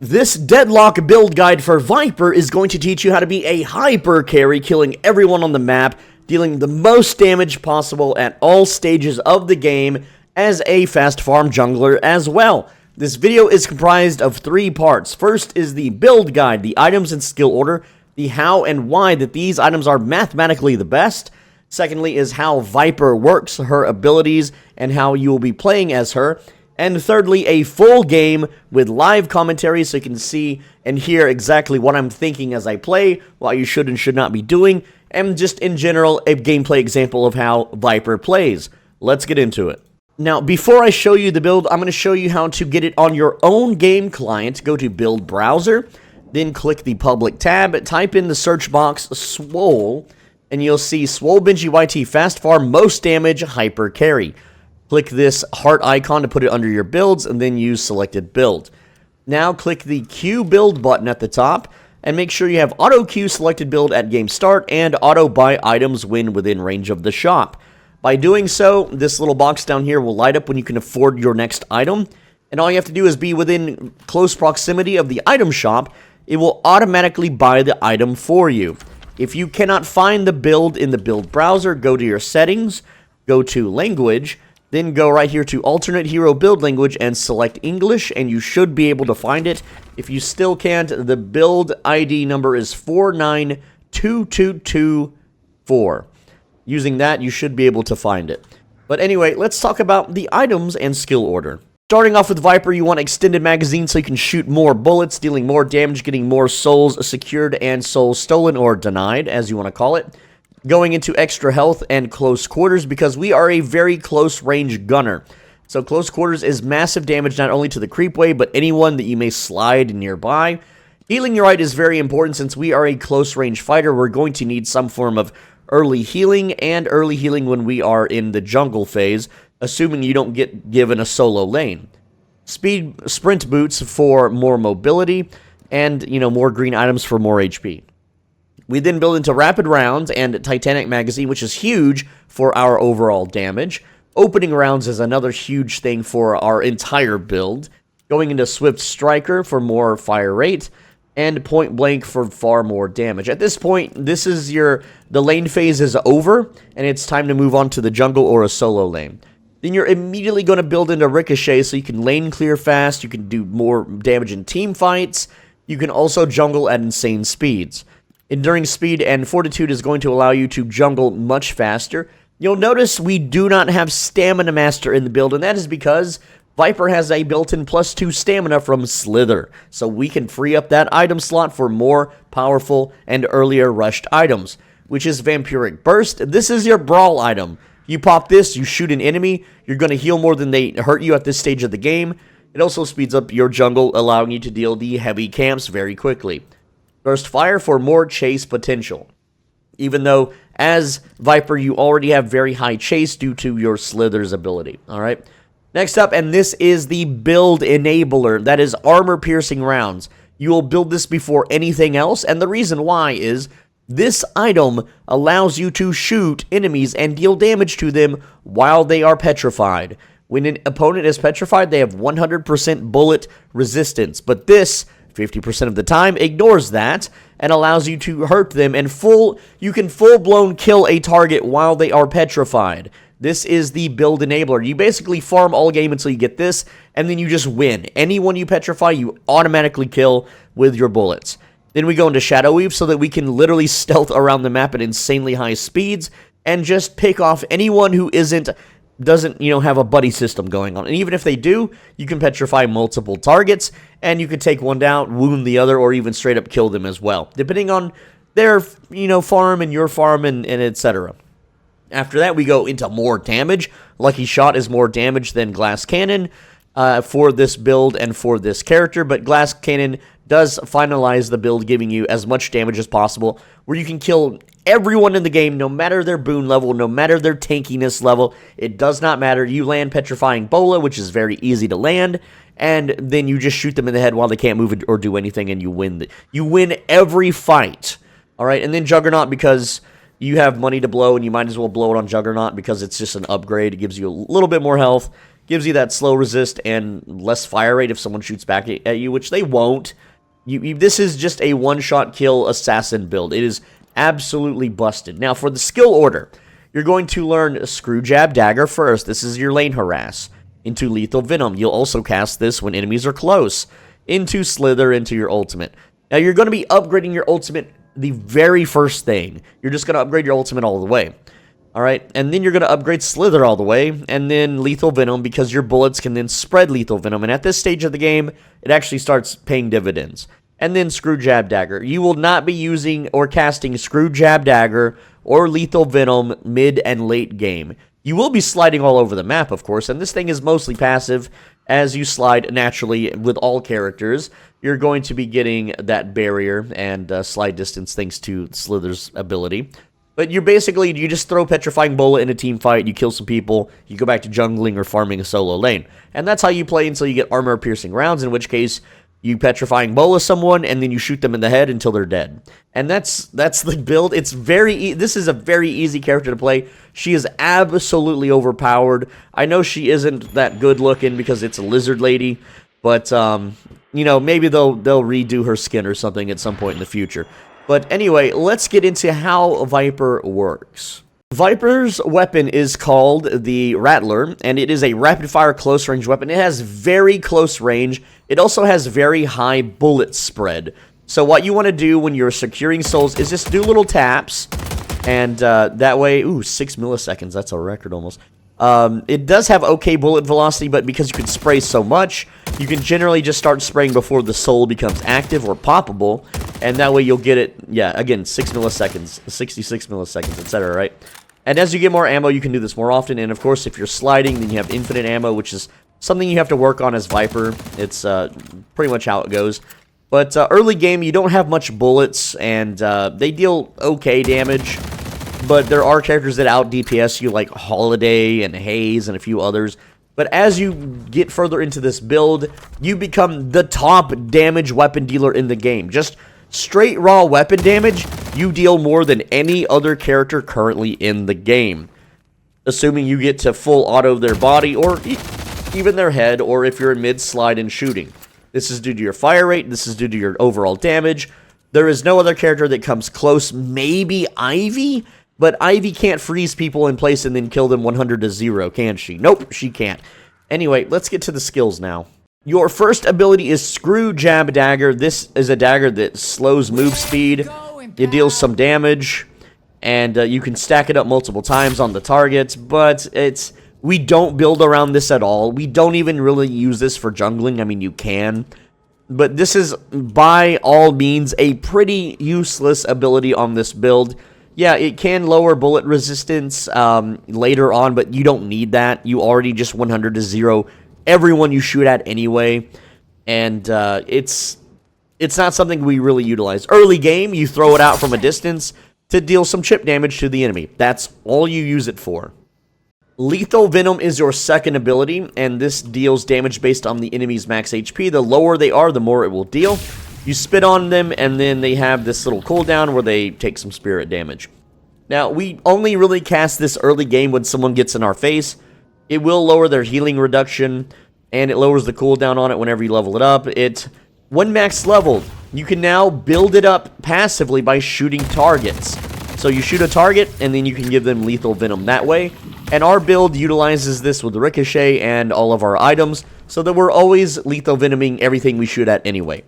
This Deadlock build guide for Vyper is going to teach you how to be a hypercarry, killing everyone on the map, dealing the most damage possible at all stages of the game as a fast farm jungler as well. This video is comprised of 3 parts. First is the build guide, the items and skill order, the how and why that these items are mathematically the best. Secondly is how Vyper works, her abilities, and how you will be playing as her. And thirdly, a full game with live commentary so you can see and hear exactly what I'm thinking as I play, what you should and should not be doing, and just in general, a gameplay example of how Vyper plays. Let's get into it. Now, before I show you the build, I'm going to show you how to get it on your own game client. Go to Build Browser, then click the public tab, type in the search box Swole, and you'll see Swole Benji YT Fast Farm Most Damage Hyper Carry. Click this heart icon to put it under your builds, and then use selected build. Now click the Queue Build button at the top, and make sure you have Auto Queue selected build at game start, and Auto Buy items when within range of the shop. By doing so, this little box down here will light up when you can afford your next item, and all you have to do is be within close proximity of the item shop. It will automatically buy the item for you. If you cannot find the build in the build browser, go to your settings, go to language, then go right here to alternate hero build language and select English, and you should be able to find it. If you still can't, the build ID number is 4922224. Using that, you should be able to find it. But anyway, let's talk about the items and skill order. Starting off with Vyper, you want extended magazine so you can shoot more bullets, dealing more damage, getting more souls secured and souls stolen or denied, as you want to call it. Going into extra health and close quarters because we are a very close range gunner. So close quarters is massive damage not only to the creep wave, but anyone that you may slide nearby. Healing your right is very important since we are a close range fighter. We're going to need some form of early healing and early healing when we are in the jungle phase, assuming you don't get given a solo lane. Sprint boots for more mobility and, more green items for more HP. We then build into rapid rounds and Titanic magazine, which is huge for our overall damage. Opening rounds is another huge thing for our entire build. Going into swift striker for more fire rate, and point blank for far more damage. At this point, this is the lane phase is over, and it's time to move on to the jungle or a solo lane. Then you're immediately going to build into ricochet so you can lane clear fast, you can do more damage in team fights, you can also jungle at insane speeds. Enduring speed and fortitude is going to allow you to jungle much faster. You'll notice we do not have stamina master in the build, and that is because Vyper has a built-in +2 stamina from Slither, so we can free up that item slot for more powerful and earlier rushed items, which is Vampiric Burst. This is your brawl item. You pop this, you shoot an enemy, you're going to heal more than they hurt you at this stage of the game. It also speeds up your jungle, allowing you to deal the heavy camps very quickly. Burst Fire for more chase potential. Even though, as Vyper, you already have very high chase due to your Slither's ability. Alright? Next up, and this is the build enabler. That is armor-piercing rounds. You will build this before anything else, and the reason why is this item allows you to shoot enemies and deal damage to them while they are petrified. When an opponent is petrified, they have 100% bullet resistance, but this 50% of the time ignores that and allows you to hurt them and you can full-blown kill a target while they are petrified. This is the build enabler. You basically farm all game until you get this, and then you just win. Anyone you petrify, you automatically kill with your bullets. Then we go into Shadow Weave so that we can literally stealth around the map at insanely high speeds and just pick off anyone who doesn't have a buddy system going on. And even if they do, you can petrify multiple targets, and you can take one down, wound the other, or even straight up kill them as well, depending on their, farm and your farm and etc. After that, we go into more damage. Lucky Shot is more damage than Glass Cannon for this build and for this character, but Glass Cannon does finalize the build, giving you as much damage as possible, where you can kill everyone in the game, no matter their boon level, no matter their tankiness level. It does not matter. You land Petrifying Bola, which is very easy to land, and then you just shoot them in the head while they can't move or do anything, and you win. You win every fight. All right, and then Juggernaut, because you have money to blow, and you might as well blow it on Juggernaut because it's just an upgrade. It gives you a little bit more health, Gives you that slow resist and less fire rate if someone shoots back at you, which they won't. This is just a one-shot kill assassin build. It is absolutely busted. Now, for the skill order, you're going to learn Screwjab Dagger first. This is your lane harass. Into Lethal Venom. You'll also cast this when enemies are close. Into Slither, into your ultimate. Now, you're going to be upgrading your ultimate the very first thing. You're just going to upgrade your ultimate all the way. Alright, and then you're going to upgrade Slither all the way, and then Lethal Venom, because your bullets can then spread Lethal Venom, and at this stage of the game, it actually starts paying dividends. And then Screwjab Dagger. You will not be using or casting Screwjab Dagger or Lethal Venom mid and late game. You will be sliding all over the map, of course, and this thing is mostly passive. As you slide naturally with all characters, you're going to be getting that barrier and slide distance thanks to Slither's ability. But you just throw Petrifying Bola in a team fight, you kill some people, you go back to jungling or farming a solo lane. And that's how you play until you get armor-piercing rounds, in which case you Petrifying Bola someone, and then you shoot them in the head until they're dead. And that's the build. It's this is a very easy character to play. She is absolutely overpowered. I know she isn't that good looking because it's a lizard lady, but you know, maybe they'll redo her skin or something at some point in the future. But anyway, let's get into how Vyper works. Vyper's weapon is called the Rattler, and it is a rapid-fire close-range weapon. It has very close range. It also has very high bullet spread. So what you want to do when you're securing souls is just do little taps, and that way... Ooh, 6 milliseconds. That's a record almost. It does have okay bullet velocity, but because you can spray so much, you can generally just start spraying before the soul becomes active or poppable, and that way you'll get it, yeah, again, 6 milliseconds, 66 milliseconds, etc., right? And as you get more ammo, you can do this more often, and of course, if you're sliding, then you have infinite ammo, which is something you have to work on as Vyper. It's pretty much how it goes. But early game, you don't have much bullets, and they deal okay damage. But there are characters that out DPS you, like Holiday and Haze and a few others. But as you get further into this build, you become the top damage weapon dealer in the game. Just straight raw weapon damage, you deal more than any other character currently in the game. Assuming you get to full auto their body, or even their head, or if you're in mid-slide and shooting. This is due to your fire rate, this is due to your overall damage. There is no other character that comes close, maybe Ivy? But Ivy can't freeze people in place and then kill them 100 to 0, can she? Nope, she can't. Anyway, let's get to the skills now. Your first ability is Screwjab Dagger. This is a dagger that slows move speed. It deals some damage, and you can stack it up multiple times on the target, but we don't build around this at all. We don't even really use this for jungling. I mean, you can, but this is by all means a pretty useless ability on this build. Yeah, it can lower bullet resistance later on, but you don't need that. You already just 100 to 0 everyone you shoot at anyway, and it's not something we really utilize. Early game, you throw it out from a distance to deal some chip damage to the enemy. That's all you use it for. Lethal Venom is your second ability, and this deals damage based on the enemy's max HP. The lower they are, the more it will deal. You spit on them, and then they have this little cooldown where they take some spirit damage. Now, we only really cast this early game when someone gets in our face. It will lower their healing reduction, and it lowers the cooldown on it whenever you level it up. When max leveled, you can now build it up passively by shooting targets. So you shoot a target, and then you can give them Lethal Venom that way. And our build utilizes this with the Ricochet and all of our items, so that we're always Lethal Venoming everything we shoot at anyway.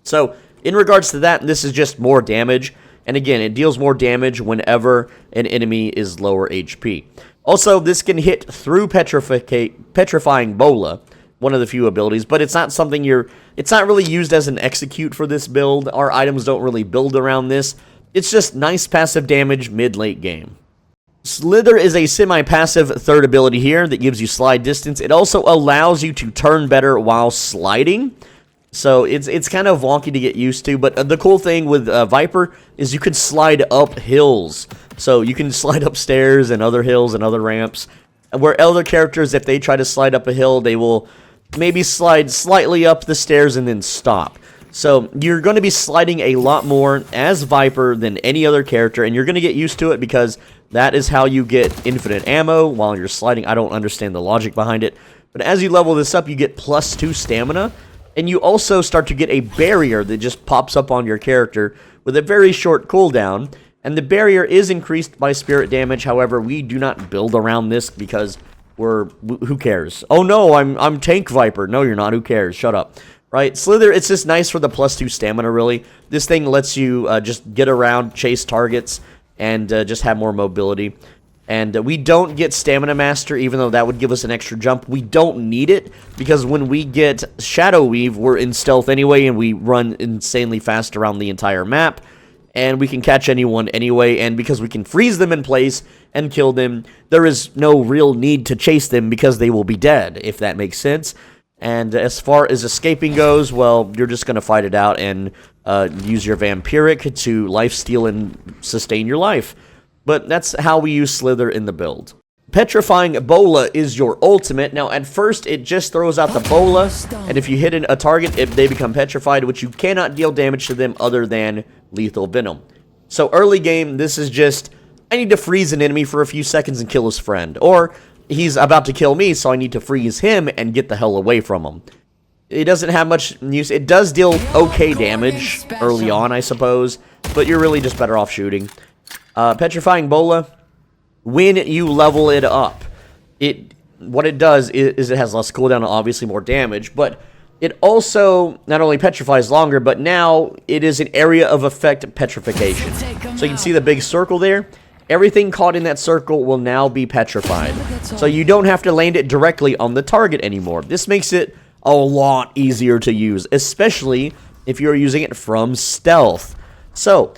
So, in regards to that, this is just more damage. And again, it deals more damage whenever an enemy is lower HP. Also, this can hit through Petrifying Bola, one of the few abilities, but it's not something it's not really used as an execute for this build. Our items don't really build around this. It's just nice passive damage mid-late game. Slither is a semi-passive third ability here that gives you slide distance. It also allows you to turn better while sliding. So it's kind of wonky to get used to, but the cool thing with Vyper is you can slide up hills. So you can slide upstairs and other hills and other ramps, where other characters, if they try to slide up a hill, they will maybe slide slightly up the stairs and then stop. So you're going to be sliding a lot more as Vyper than any other character, and you're going to get used to it because that is how you get infinite ammo while you're sliding. I don't understand the logic behind it. But as you level this up, you get +2 stamina, and you also start to get a barrier that just pops up on your character with a very short cooldown. And the barrier is increased by spirit damage. However, we do not build around this because who cares? Oh no, I'm Tank Vyper. No, you're not. Who cares? Shut up. Right? Slither, it's just nice for the +2 stamina, really. This thing lets you just get around, chase targets, and just have more mobility. And we don't get Stamina Master, even though that would give us an extra jump. We don't need it, because when we get Shadow Weave, we're in stealth anyway, and we run insanely fast around the entire map. And we can catch anyone anyway, and because we can freeze them in place and kill them, there is no real need to chase them because they will be dead, if that makes sense. And as far as escaping goes, well, you're just going to fight it out and use your Vampiric to lifesteal and sustain your life. But that's how we use Slither in the build. Petrifying Bola is your ultimate. Now, at first, it just throws out the Bola, and if you hit a target, they become petrified, which you cannot deal damage to them other than lethal Venom. So early game, this is just, I need to freeze an enemy for a few seconds and kill his friend. Or, he's about to kill me, so I need to freeze him and get the hell away from him. It doesn't have much use. It does deal okay damage early on, I suppose, but you're really just better off shooting. Petrifying Bola, when you level it up, what it does is it has less cooldown and obviously more damage, but it also not only petrifies longer, but now it is an area of effect petrification. So you can see the big circle there. Everything caught in that circle will now be petrified. So you don't have to land it directly on the target anymore. This makes it a lot easier to use, especially if you're using it from stealth. So,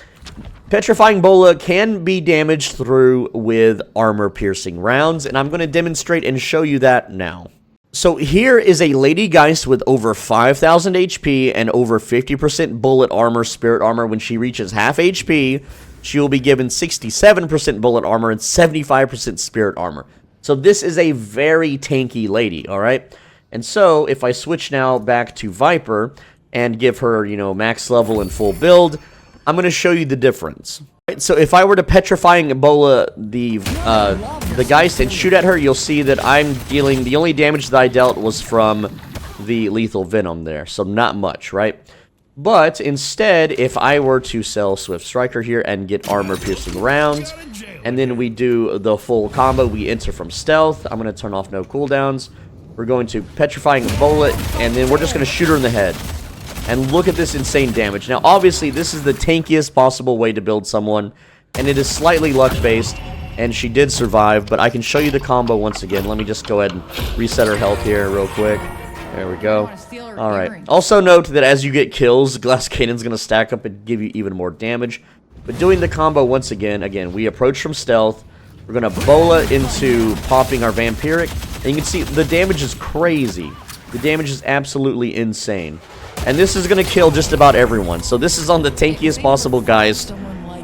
Petrifying Bola can be damaged through with armor-piercing rounds, and I'm going to demonstrate and show you that now. So here is a Lady Geist with over 5,000 HP and over 50% bullet armor, spirit armor. When she reaches half HP, she will be given 67% bullet armor and 75% spirit armor. So this is a very tanky lady, alright? And so, if I switch now back to Vyper and give her, max level and full build, I'm going to show you the difference. Right, so if I were to Petrifying Bola the Geist and shoot at her, you'll see that I'm dealing, the only damage that I dealt was from the lethal Venom there, so not much, right? But instead, if I were to sell Swift Striker here and get armor-piercing rounds, and then we do the full combo, we enter from stealth, I'm going to turn off no cooldowns, we're going to Petrifying Bola, and then we're just going to shoot her in the head. And look at this insane damage. Now, obviously, this is the tankiest possible way to build someone, and it is slightly luck-based, and she did survive, but I can show you the combo once again. Let me just go ahead and reset her health here real quick. There we go. Alright. Also note that as you get kills, Glass Cannon's going to stack up and give you even more damage. But doing the combo once again, we approach from stealth. We're going to Bola into popping our Vampiric. And you can see the damage is crazy. The damage is absolutely insane. And this is going to kill just about everyone. So this is on the tankiest possible Geist.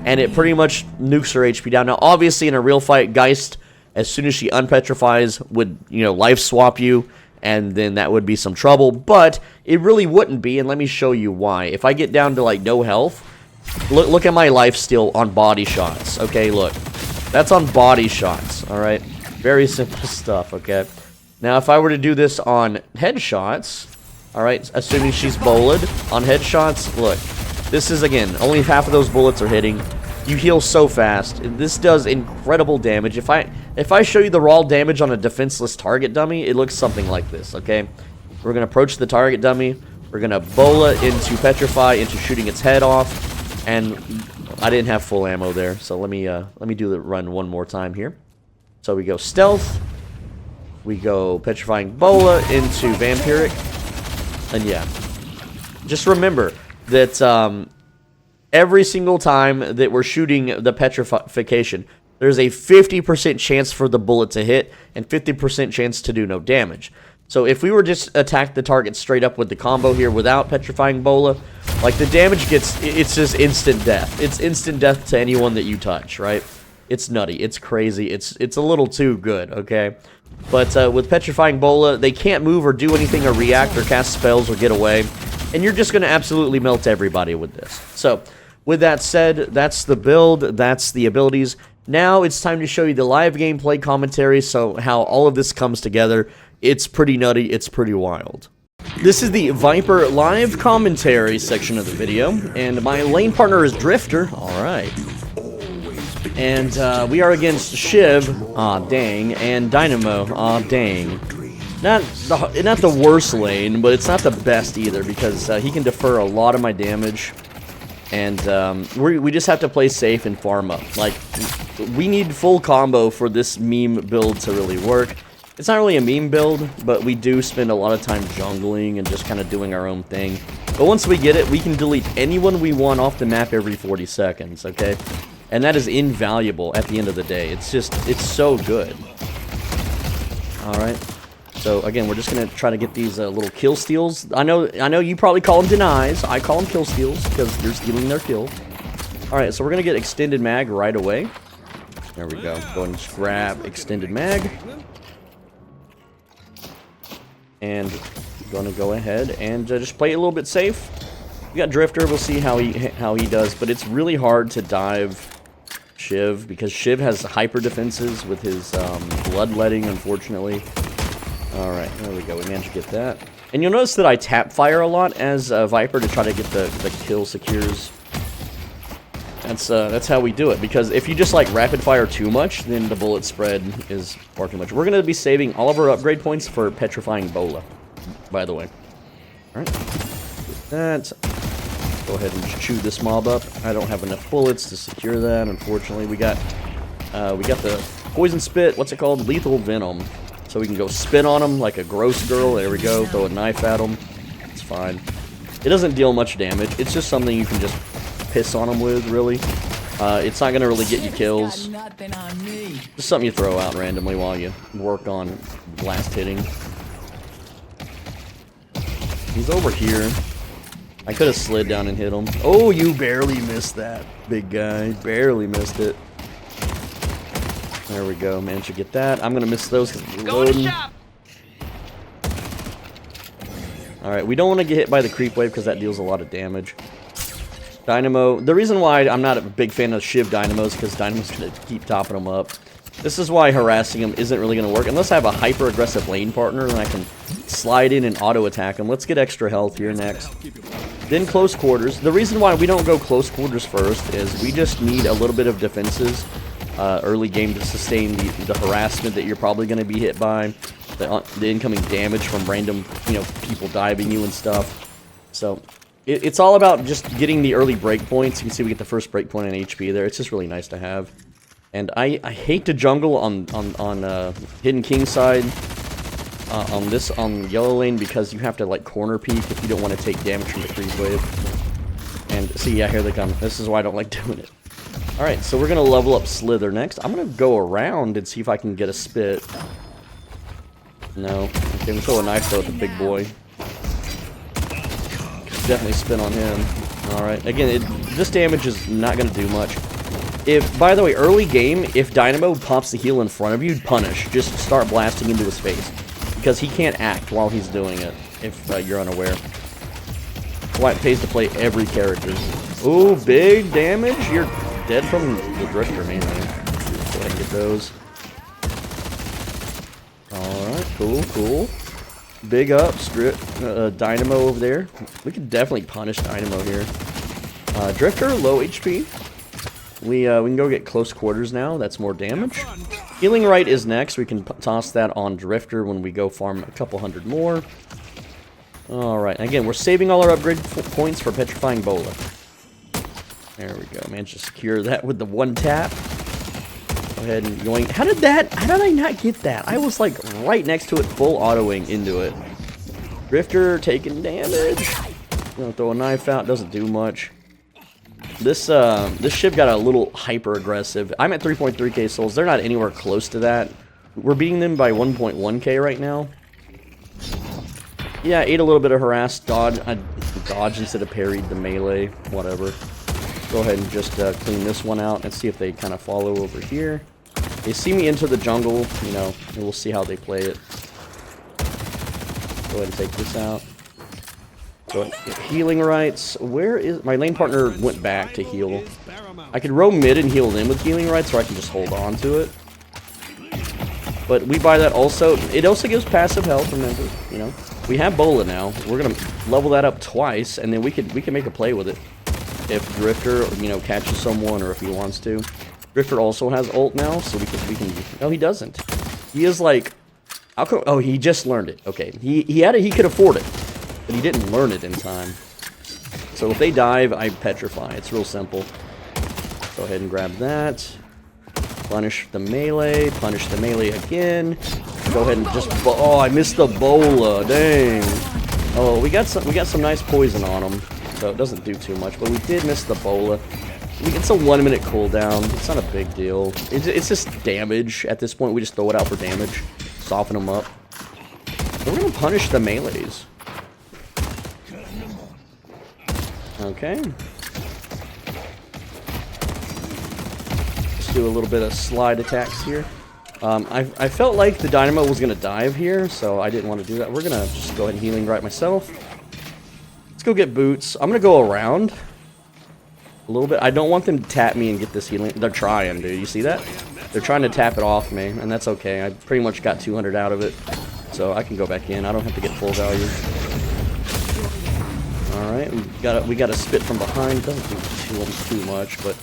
And it pretty much nukes her HP down. Now, obviously, in a real fight, Geist, as soon as she unpetrifies, would, life swap you. And then that would be some trouble. But it really wouldn't be. And let me show you why. If I get down to, no health, look at my life steal on body shots. Okay, look. That's on body shots. Alright. Very simple stuff, okay? Now, if I were to do this on headshots... Alright, assuming she's bolted on headshots, look. This is, again, only half of those bullets are hitting. You heal so fast. This does incredible damage. If I show you the raw damage on a defenseless target dummy, it looks something like this, okay? We're going to approach the target dummy. We're going to Bola into Petrify, into shooting its head off. And I didn't have full ammo there, so let me do the run one more time here. So we go Stealth. We go Petrifying Bola into Vampiric. And yeah, just remember that every single time that we're shooting the petrification, there's a 50% chance for the bullet to hit and 50% chance to do no damage. So if we were just attack the target straight up with the combo here without Petrifying Bola, the damage it's just instant death. It's instant death to anyone that you touch, right? It's nutty. It's crazy. It's a little too good, okay? But with Petrifying Bola, they can't move or do anything or react or cast spells or get away. And you're just going to absolutely melt everybody with this. So, with that said, that's the build. That's the abilities. Now it's time to show you the live gameplay commentary, so how all of this comes together It's pretty nutty, it's pretty wild. This is the Vyper live commentary section of the video, and my lane partner is Drifter. Alright. And we are against Shiv, aw dang, and Dynamo, aw dang. Not the worst lane, but it's not the best either, because he can defer a lot of my damage. And we just have to play safe and farm up. Like, we need full combo for this meme build to really work. It's not really a meme build, but we do spend a lot of time jungling and just kind of doing our own thing. But once we get it, we can delete anyone we want off the map every 40 seconds, okay? And that is invaluable at the end of the day. It's so good. Alright. So, again, we're just going to try to get these little kill steals. I know you probably call them denies. I call them kill steals because you're stealing their kill. Alright, so we're going to get extended mag right away. There we go. Go ahead and just grab extended mag. And I'm going to go ahead and just play it a little bit safe. We got Drifter. We'll see how he does. But it's really hard to dive Shiv because Shiv has hyper defenses with his bloodletting, unfortunately. Alright, there we go. We managed to get that. And you'll notice that I tap fire a lot as Vyper to try to get the kill secures. That's how we do it, because if you just like rapid fire too much, then the bullet spread is far too much. We're going to be saving all of our upgrade points for Petrifying Bola, by the way. Alright, with that, go ahead and just chew this mob up. I don't have enough bullets to secure that, unfortunately. We got the poison spit, what's it called? Lethal Venom. So we can go spit on him like a gross girl. There we go, throw a knife at him. It's fine. It doesn't deal much damage. It's just something you can just piss on them with, really. It's not gonna really get you kills. Just something you throw out randomly while you work on blast hitting. He's over here. I could have slid down and hit him. Oh, you barely missed that, big guy. Barely missed it. There we go. Managed to get that. I'm gonna miss those because we're loading. Alright, we don't want to get hit by the creep wave because that deals a lot of damage. Dynamo. The reason why I'm not a big fan of Shiv Dynamos is because Dynamo's going to keep topping them up. This is why harassing him isn't really going to work. Unless I have a hyper-aggressive lane partner, then I can slide in and auto-attack him. Let's get extra health here next. Then close quarters. The reason why we don't go close quarters first is we just need a little bit of defenses early game to sustain the harassment that you're probably going to be hit by. The incoming damage from random, people diving you and stuff. So it's all about just getting the early breakpoints. You can see we get the first breakpoint on HP there. It's just really nice to have. And I hate to jungle on Hidden King side on yellow lane because you have to like corner peek if you don't want to take damage from the creep wave. And see, yeah, here they come. This is why I don't like doing it. Alright, so we're going to level up Slither next. I'm going to go around and see if I can get a spit. No. Okay, we throw a knife though at the big boy. Definitely spin on him. Alright, again, this damage is not going to do much. By the way, early game, if Dynamo pops the heal in front of you, punish. Just start blasting into his face. Because he can't act while he's doing it, if you're unaware. Why it pays to play every character. Ooh, big damage? You're dead from the Drifter, man. Go ahead and get those. Alright, cool. Big up, Dynamo over there. We could definitely punish Dynamo here. Drifter, low HP. We can go get close quarters now. That's more damage. Healing Right is next. We can toss that on Drifter when we go farm a couple hundred more. Alright, again, we're saving all our upgrade points for Petrifying Bola. There we go. Managed to secure that with the one tap. Go ahead and going. How did I not get that? I was like right next to it, full autoing into it. Drifter taking damage. Gonna throw a knife out, doesn't do much. This Shiv got a little hyper aggressive. I'm at 3.3k souls. They're not anywhere close to that. We're beating them by 1.1k right now. Yeah, ate a little bit of harass, dodge instead of parried the melee, whatever. Go ahead and just clean this one out and see if they kind of follow over here. They see me into the jungle, and we'll see how they play it. Go ahead and take this out. Go ahead and get healing rights. Where is my lane partner? Went back to heal. I could roam mid and heal them with healing rights, or I can just hold on to it. But we buy that also. It also gives passive health, remember, you know. We have Bola now. We're gonna level that up twice, and then we can make a play with it. If Drifter, you know, catches someone, or if he wants to. Drifter also has ult now, so we can. No, he doesn't. He is like, how come? Oh, he just learned it. Okay, he had it. He could afford it, but he didn't learn it in time. So if they dive, I petrify. It's real simple. Go ahead and grab that. Punish the melee. Punish the melee again. Go ahead and just. Oh, I missed the Bola. Dang. Oh, we got some nice poison on him, so it doesn't do too much. But we did miss the Bola. It's a 1 minute cooldown. It's not a big deal. It's just damage at this point. We just throw it out for damage, soften them up. We're gonna punish the melees. Okay. Do a little bit of slide attacks here. I felt like the Dynamo was going to dive here, so I didn't want to do that. We're going to just go ahead and healing right myself. Let's go get boots. I'm going to go around a little bit. I don't want them to tap me and get this healing. They're trying, dude. You see that? They're trying to tap it off me, and that's okay. I pretty much got 200 out of it, so I can go back in. I don't have to get full value. Alright, we got a spit from behind. Doesn't do too much, but...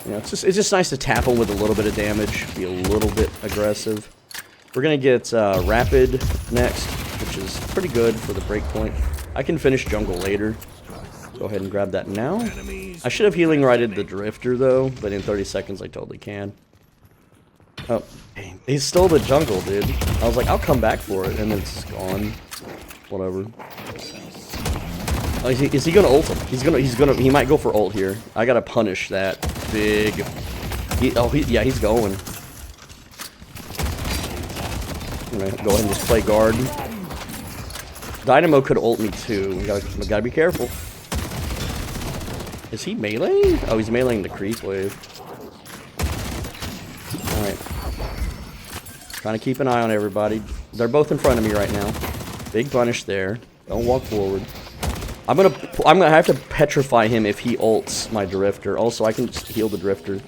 You know, it's just nice to tap them with a little bit of damage, be a little bit aggressive. We're gonna get Rapid next, which is pretty good for the breakpoint. I can finish jungle later. Go ahead and grab that now. I should have healing righted the Drifter though, but in 30 seconds I totally can. Oh, dang. He stole the jungle, dude. I was like, I'll come back for it, and then it's gone. Whatever. Oh, is he gonna ult him? He might go for ult here. I gotta punish that big. Yeah, he's going. Alright, go ahead and just play guard. Dynamo could ult me too. We gotta be careful. Is he meleeing? Oh, he's meleeing the creep wave. Alright. Trying to keep an eye on everybody. They're both in front of me right now. Big punish there. Don't walk forward. I'm gonna have to petrify him if he ults my Drifter. Also, I can just heal the Drifter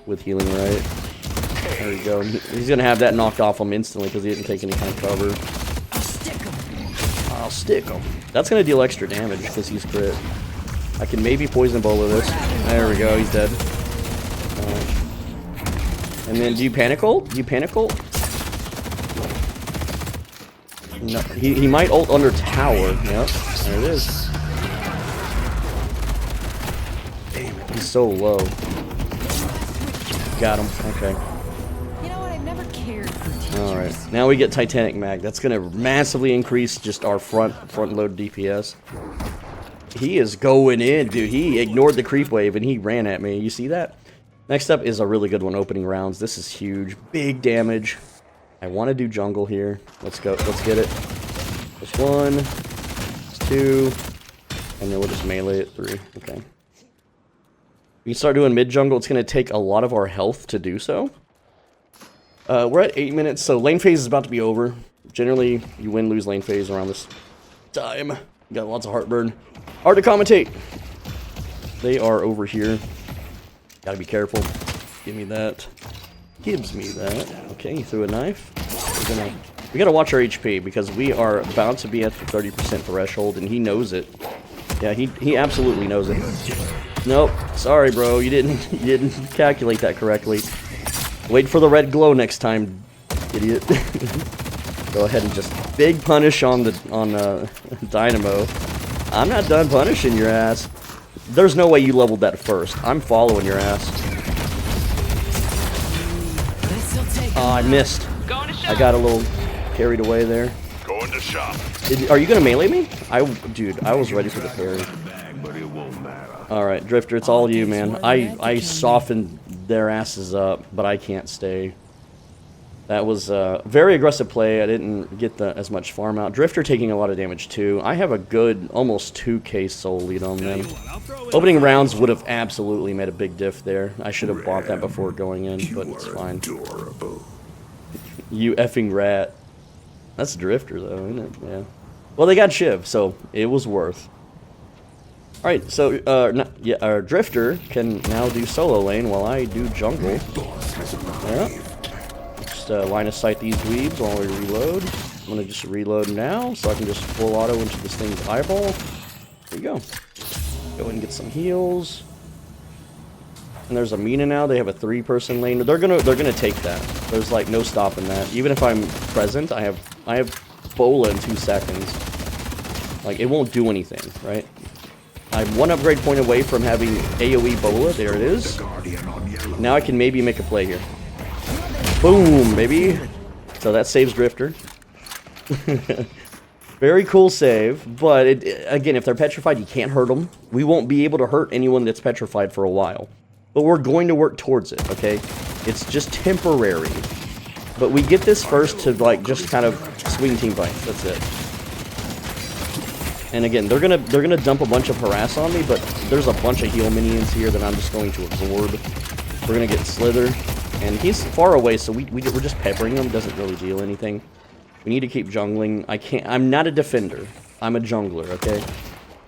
with healing right. There we go. He's gonna have that knocked off him instantly because he didn't take any kind of cover. I'll stick him. That's gonna deal extra damage because he's crit. I can maybe poison Bola this. There we go. He's dead. And then do you panic ult? Do you panic ult? No. He might ult under tower. Yep. There it is. He's so low. Got him. Okay. You know what? I've never cared for teachers. All right. Now we get Titanic Mag. That's gonna massively increase just our front load DPS. He is going in, dude. He ignored the creep wave and he ran at me. You see that? Next up is a really good one. Opening rounds. This is huge. Big damage. I want to do jungle here. Let's go. Let's get it. Just 1, just 2, and then we'll just melee it 3. Okay. We can start doing mid jungle. It's going to take a lot of our health to do so. We're at 8 minutes, so lane phase is about to be over. Generally, you win, lose lane phase around this time. Got lots of heartburn. Hard to commentate. They are over here. Gotta be careful. Give me that. Gives me that. Okay, he threw a knife. We gotta watch our HP because we are about to be at the 30% threshold, and he knows it. Yeah, he absolutely knows it. Nope. Sorry, bro. You didn't calculate that correctly. Wait for the red glow next time, idiot. Go ahead and just big punish on Dynamo. I'm not done punishing your ass. There's no way you leveled that first. I'm following your ass. Oh, I missed. I got a little carried away there. Going to shop. Are you gonna melee me? Dude, I was ready for the parry. Alright, Drifter, it's all you, man. I softened their asses up, but I can't stay. That was a very aggressive play. I didn't get as much farm out. Drifter taking a lot of damage too. I have a good almost 2k soul lead on them. Opening rounds would have absolutely made a big diff there. I should have bought that before going in, but it's fine. You effing rat. That's Drifter though, isn't it? Yeah. Well, they got Shiv, so it was worth. Alright, so our Drifter can now do solo lane while I do jungle. Yeah. just line of sight these dweebs while we reload. I'm gonna just reload now, so I can just full auto into this thing's eyeball. There you go. Go ahead and get some heals. And there's a Mina now. They have a 3-person lane. They're gonna take that. There's like no stopping that. Even if I'm present, I have Bola in 2 seconds. Like, it won't do anything, right? I'm 1 upgrade point away from having AoE Bola. There it is. Now I can maybe make a play here. Boom, baby. So that saves Drifter. Very cool save, but again, if they're petrified, you can't hurt them. We won't be able to hurt anyone that's petrified for a while. But we're going to work towards it, okay? It's just temporary. But we get this first to, like, just kind of swing team fights. That's it. And again, they're gonna dump a bunch of harass on me, but there's a bunch of heal minions here that I'm just going to absorb. We're gonna get Slither, and he's far away, so we're just peppering him. Doesn't really deal anything. We need to keep jungling. I'm not a defender. I'm a jungler, okay?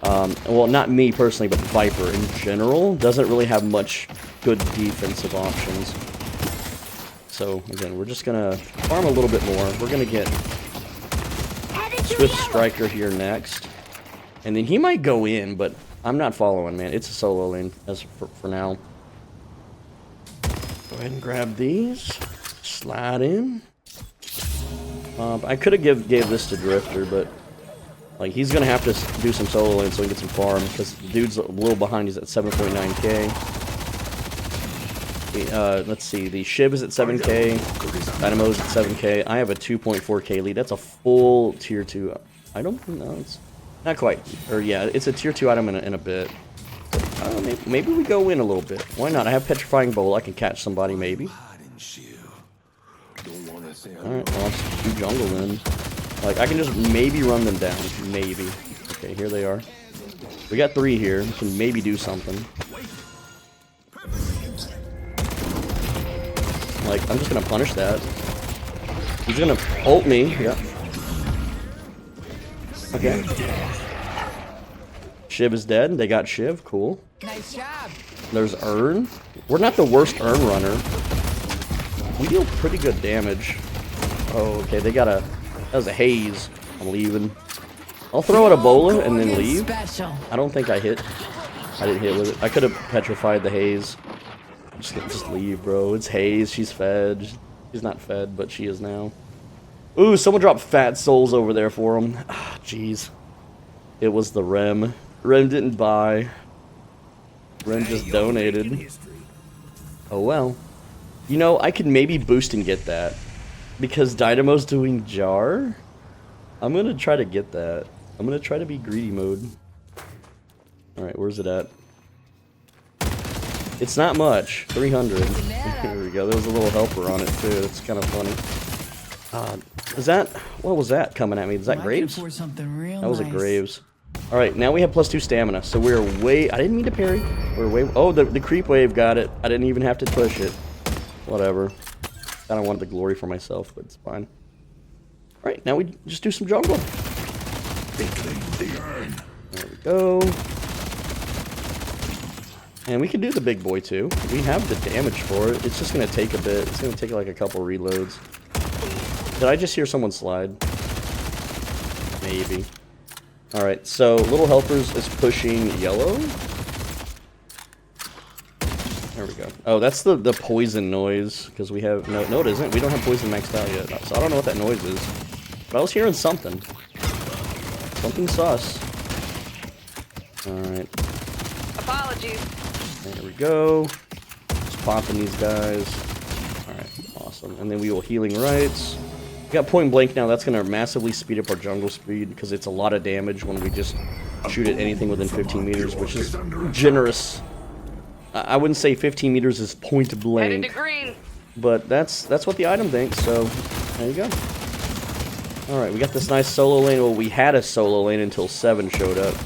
Well, not me personally, but Vyper in general doesn't really have much good defensive options. So, again, we're just gonna farm a little bit more. We're gonna get Swift Striker here next. And then he might go in, but I'm not following, man. It's a solo lane as for now. Go ahead and grab these. Slide in. I could have gave this to Drifter, but like he's gonna have to do some solo lane so he can get some farm because the dude's a little behind. He's at 7.9k. Let's see. The Shiv is at 7k. Dynamo's at 7k. I have a 2.4k lead. That's a full tier 2 item. No, it's not quite. Or yeah, it's a tier 2 item in a bit. But, maybe we go in a little bit. Why not? I have Petrifying Bola. I can catch somebody maybe. Alright, well, I'll just do jungle then. Like, I can just maybe run them down. Maybe. Okay, here they are. We got 3 here. We can maybe do something. Like, I'm just gonna punish that. He's gonna ult me. Yep. Okay. Shiv is dead. They got Shiv. Cool. Nice job. There's Urn. We're not the worst Urn runner. We deal pretty good damage. Oh, okay. They got that was a haze. I'm leaving. I'll throw out a Bola and then leave. I don't think I hit. I didn't hit with it. I could have petrified the haze. Just leave, bro. It's haze. She's fed. She's not fed, but she is now. Ooh, someone dropped fat souls over there for him. Ah, jeez. It was the Rem. Rem didn't buy. Rem just donated. Oh well. You know, I could maybe boost and get that. Because Dynamo's doing Jar. I'm gonna try to get that. I'm gonna try to be greedy mode. Alright, where's it at? It's not much. 300. Here we go. There was a little helper on it too. That's kind of funny. Is that... What was that coming at me? Is that Graves? That was a Graves. Alright, now we have +2 stamina. So we're way... I didn't mean to parry. We're way... Oh, the creep wave got it. I didn't even have to push it. Whatever. I don't want the glory for myself, but it's fine. Alright, now we just do some jungle. There we go. And we can do the big boy too. We have the damage for it. It's just going to take a bit. It's going to take like a couple reloads. Did I just hear someone slide? Maybe. Alright, so Little Helpers is pushing yellow. There we go. Oh, that's the poison noise. Because we have... No, it isn't. We don't have poison maxed out yet. So I don't know what that noise is. But I was hearing something. Something sus. Alright. Apologies. There we go. Just popping these guys. Alright, awesome. And then we will healing rights. We got point blank now. That's going to massively speed up our jungle speed because it's a lot of damage when we just shoot at anything within 15 meters, which is generous. I wouldn't say 15 meters is point blank, but that's what the item thinks, so there you go. Alright, we got this nice solo lane. Well, we had a solo lane until 7 showed up.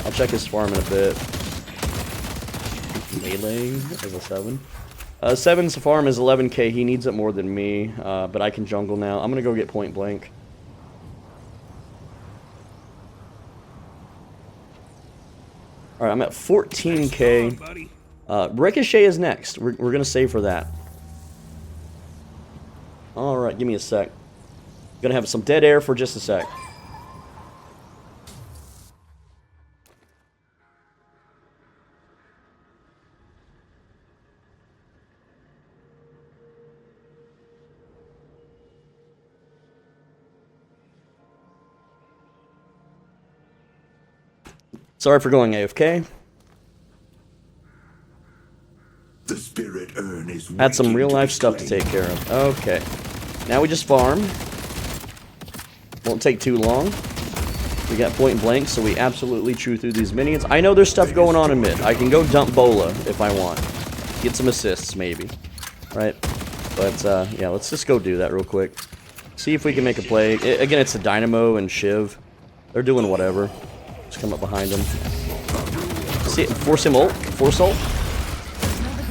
I'll check his farm in a bit. Melee as a 7. 7's farm is 11k. He needs it more than me, but I can jungle now. I'm gonna go get point blank. Alright, I'm at 14k. Ricochet is next. We're gonna save for that. Alright. Alright, give me a sec. Gonna have some dead air for just a sec. Sorry for going AFK. The spirit urn is Had some waiting real to life be stuff to claimed. take care of. Okay. Now we just farm. Won't take too long. We got point blank, so we absolutely chew through these minions. I know there's stuff going on in mid. I can go dump Bola if I want. Get some assists, maybe. Right? But, yeah, let's just go do that real quick. See if we can make a play. Again, it's a Dynamo and Shiv. They're doing whatever. Just come up behind him. See, force him ult. Force ult.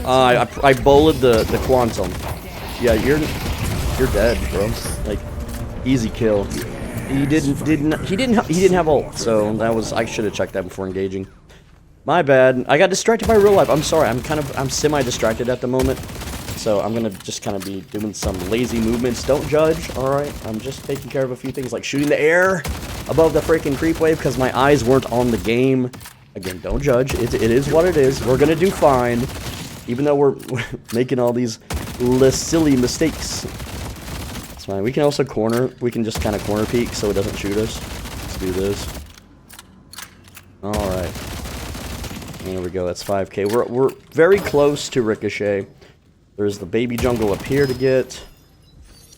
I bowled the Quantum. Yeah, you're dead, bro. Like, easy kill. He didn't have ult, so that was, I should have checked that before engaging. My bad. I got distracted by real life. I'm sorry. I'm semi-distracted at the moment. So I'm gonna just kind of be doing some lazy movements. Don't judge, alright? I'm just taking care of a few things like shooting the air above the freaking creep wave because my eyes weren't on the game. Again, don't judge. It is what it is. We're gonna do fine. Even though we're making all these silly mistakes. It's fine. We can also corner. We can just kind of corner peek so it doesn't shoot us. Let's do this. Alright. There we go. That's 5k. We're very close to Ricochet. There's the baby jungle up here to get.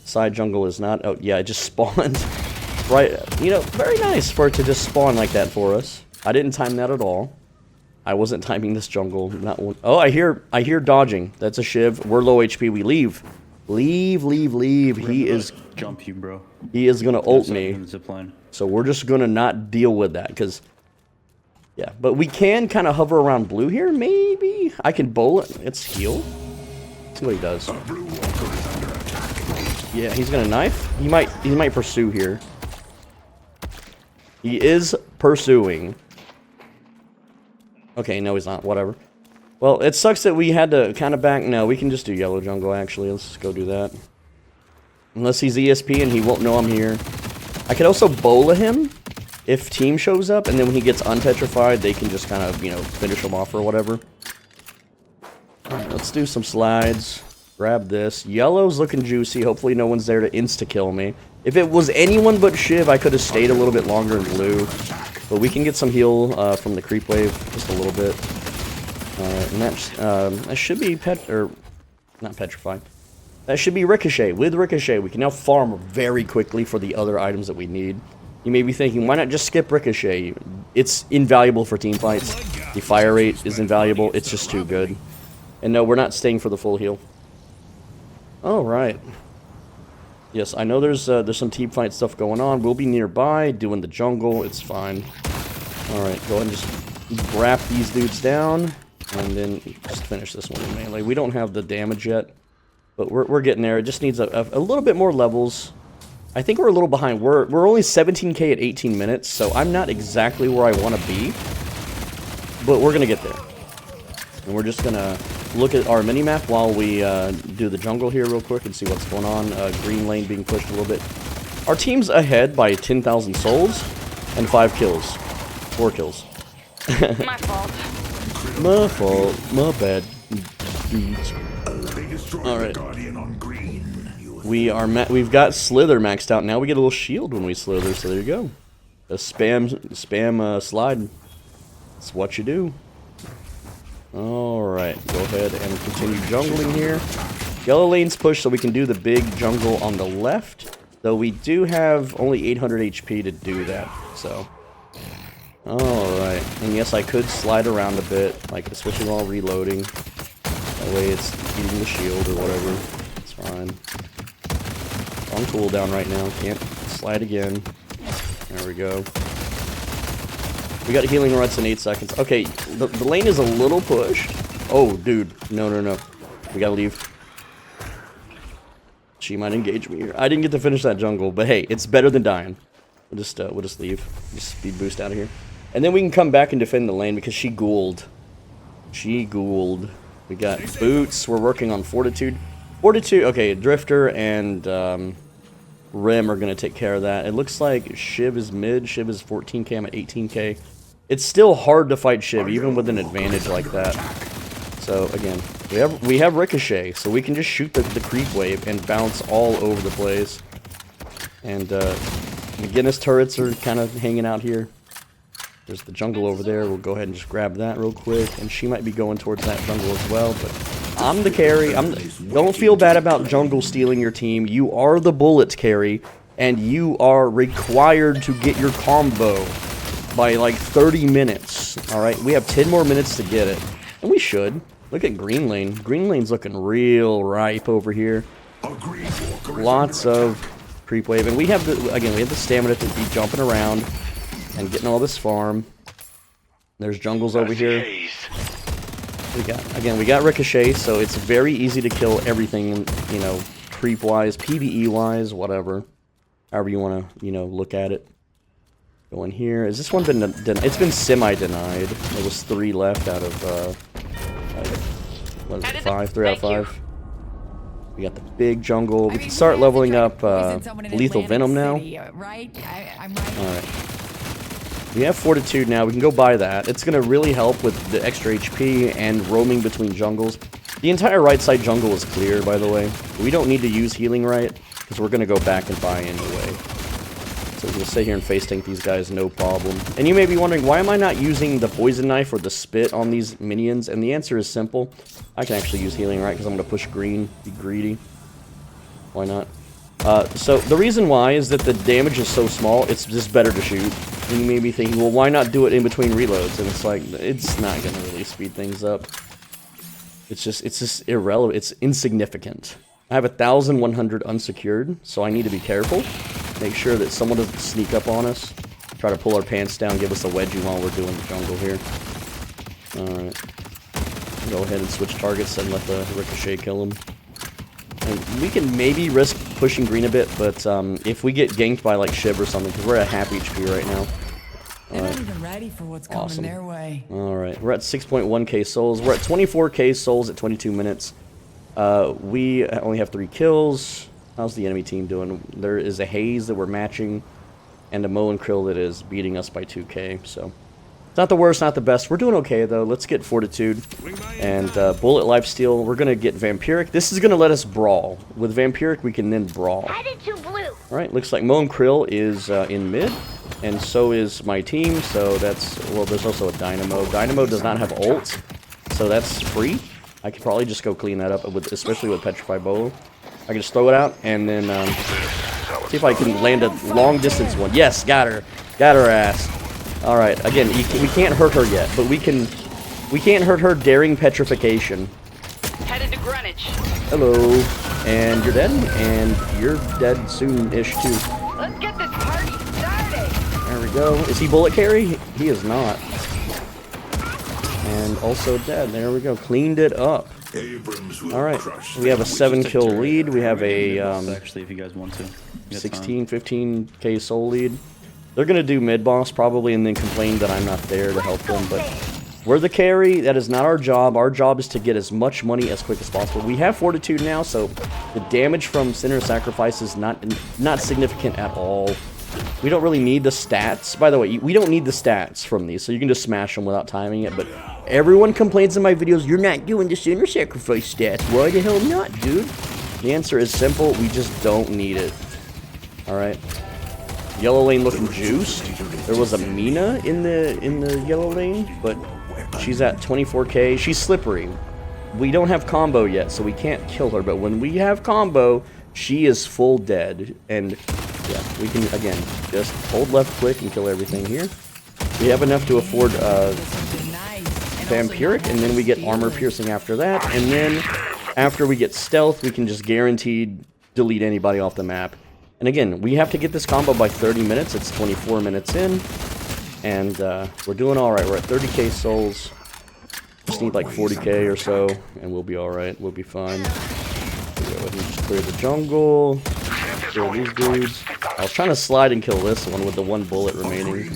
Side jungle is not. Oh, yeah, it just spawned. Right. You know, very nice for it to just spawn like that for us. I didn't time that at all. I wasn't timing this jungle. Not one. Oh, I hear dodging. That's a Shiv. We're low HP. We leave. Leave. He is jump you, bro. He is gonna ult me. Zipline. So we're just gonna not deal with that because, yeah. But we can kind of hover around blue here. Maybe I can bowl it. It's heal. See what he does. Yeah, he's gonna knife. He might pursue here. He is pursuing. Okay, no, he's not. Whatever. Well, it sucks that we had to kind of back. No, we can just do yellow jungle, actually. Let's just go do that. Unless he's ESP and he won't know I'm here. I could also Bola him if team shows up, and then when he gets unpetrified, they can just kind of, you know, finish him off or whatever. Alright, let's do some slides. Grab this. Yellow's looking juicy. Hopefully no one's there to insta-kill me. If it was anyone but Shiv, I could have stayed a little bit longer in blue. But we can get some heal from the creep wave, just a little bit. And that should be not petrified. That should be Ricochet. With Ricochet, we can now farm very quickly for the other items that we need. You may be thinking, why not just skip Ricochet? It's invaluable for team fights. The fire rate is invaluable. It's just too good. And no, we're not staying for the full heal. All right. Yes, I know there's some team fight stuff going on. We'll be nearby, doing the jungle. It's fine. All right, go ahead and just wrap these dudes down, and then just finish this one in melee. We don't have the damage yet, but we're getting there. It just needs a little bit more levels. I think we're a little behind. We're only 17k at 18 minutes, so I'm not exactly where I want to be, but we're gonna get there. And we're just gonna look at our mini-map while we do the jungle here real quick and see what's going on. Green lane being pushed a little bit. Our team's ahead by 10,000 souls and 5 kills. 4 kills. My fault. My fault. My bad. Dudes. Alright. We've got Slither maxed out. Now we get a little shield when we slither, so there you go. A spam slide. That's what you do. Alright, go ahead and continue jungling here. Yellow lane's pushed so we can do the big jungle on the left. Though we do have only 800 HP to do that, so. Alright, and yes, I could slide around a bit, like switching while reloading. That way it's eating the shield or whatever. It's fine. On cooldown right now, can't slide again. There we go. We got healing ruts in 8 seconds. Okay, the lane is a little pushed. Oh, dude. No. We gotta leave. She might engage me here. I didn't get to finish that jungle, but hey, it's better than dying. We'll just leave. Just speed boost out of here. And then we can come back and defend the lane because she ghouled. We got boots. We're working on fortitude. 42. Okay, Drifter and Rim are going to take care of that. It looks like Shiv is mid. Shiv is 14k. I'm at 18k. It's still hard to fight Shiv, even with an advantage like that. So, again, we have Ricochet, so we can just shoot the creep wave and bounce all over the place. And McGinnis turrets are kind of hanging out here. There's the jungle over there. We'll go ahead and just grab that real quick. And she might be going towards that jungle as well, but I'm the carry. Don't feel bad about jungle stealing your team. You are the bullet carry, and you are required to get your combo by like 30 minutes. Alright, we have 10 more minutes to get it. And we should. Look at Green Lane. Green Lane's looking real ripe over here. Lots of creep wave. And we have the stamina to be jumping around and getting all this farm. There's jungles over here. We got Ricochet, so it's very easy to kill everything, you know, creep-wise, PvE-wise, whatever. However you want to, you know, look at it. Go in here. Has this one been denied? It's been semi-denied. There was 3 left out of, what is it, 5? 3 out of 5. We got the big jungle. We can start leveling up Lethal Venom now. Alright. We have Fortitude now. We can go buy that. It's going to really help with the extra HP and roaming between jungles. The entire right side jungle is clear, by the way. We don't need to use healing right, because we're going to go back and buy anyway. So we'll stay here and face tank these guys, no problem. And you may be wondering, why am I not using the poison knife or the spit on these minions? And the answer is simple. I can actually use healing right, because I'm going to push green, be greedy. Why not? So the reason why is that the damage is so small, it's just better to shoot. And you may be thinking, well, why not do it in between reloads? And it's like, it's not going to really speed things up. It's just irrelevant. It's insignificant. I have 1,100 unsecured, so I need to be careful. Make sure that someone doesn't sneak up on us. Try to pull our pants down, give us a wedgie while we're doing the jungle here. Alright. Go ahead and switch targets and let the Ricochet kill him. And we can maybe risk pushing green a bit, but if we get ganked by like Shiv or something, because we're at half HP right now. They're not even ready for what's coming their way. Alright, we're at 6.1k souls. We're at 24k souls at 22 minutes. We only have 3 kills. How's the enemy team doing? There is a Haze that we're matching, and a Mo and Krill that is beating us by 2k, so... It's not the worst, not the best. We're doing okay, though. Let's get Fortitude and Bullet Lifesteal. We're going to get Vampiric. This is going to let us brawl. With Vampiric, we can then brawl. Alright, looks like Mo and Krill is in mid, and so is my team, so that's... Well, there's also a Dynamo. Dynamo does not have ult, so that's free. I could probably just go clean that up, especially with Petrifying Bola. I can just throw it out, and then see if I can land a long-distance one. Yes, got her. Got her ass. Alright, again, we can't hurt her yet, but we can't hurt her daring petrification. Headed to Greenwich. Hello. And you're dead, and you're dead soon-ish, too. Let's get this party started. There we go. Is he bullet carry? He is not. And also dead. There we go. Cleaned it up. Alright, we have a 7-kill lead. We have a actually, if you guys want to. 16, 15k soul lead. They're going to do mid-boss probably and then complain that I'm not there to help them, but we're the carry. That is not our job. Our job is to get as much money as quick as possible. We have Fortitude now, so the damage from Sinner Sacrifice is not significant at all. We don't really need the stats. By the way, we don't need the stats from these, so you can just smash them without timing it, but everyone complains in my videos, you're not doing the Sinner Sacrifice stats. Why the hell not, dude? The answer is simple. We just don't need it. Alright. Yellow lane looking juiced. There was a Mina in the yellow lane, but she's at 24k. She's slippery. We don't have combo yet, so we can't kill her, but when we have combo, she is full dead. And yeah, we can, again, just hold left click and kill everything here. We have enough to afford Vampiric, and then we get armor piercing after that, and then after we get stealth, we can just guaranteed delete anybody off the map. And again, we have to get this combo by 30 minutes. It's 24 minutes in, and we're doing all right. We're at 30k souls. Just need like 40k or so, and we'll be all right. We'll be fine. We'll go ahead and just clear the jungle. Clear these dudes. I was trying to slide and kill this one with the 1 bullet remaining,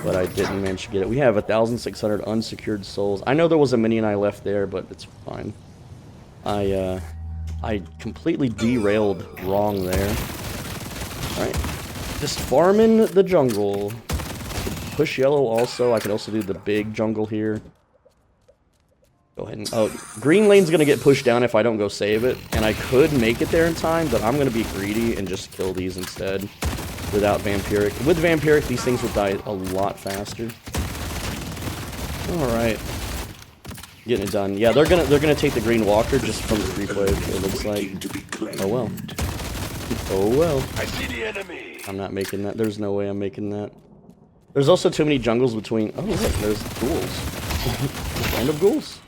but I didn't manage to get it. We have 1,600 unsecured souls. I know there was a minion I left there, but it's fine. I I completely derailed wrong there. Alright. Just farming the jungle. Push yellow also. I can also do the big jungle here. Go ahead and... Oh, green lane's gonna get pushed down if I don't go save it. And I could make it there in time, but I'm gonna be greedy and just kill these instead. Without Vampiric. With Vampiric, these things will die a lot faster. Alright. Getting it done. Yeah, they're gonna take the green walker just from the creep wave, it looks like. Oh well. Oh well. I see the enemy. I'm not making that. There's no way I'm making that. There's also too many jungles between... Oh, look, there's ghouls. Random ghouls.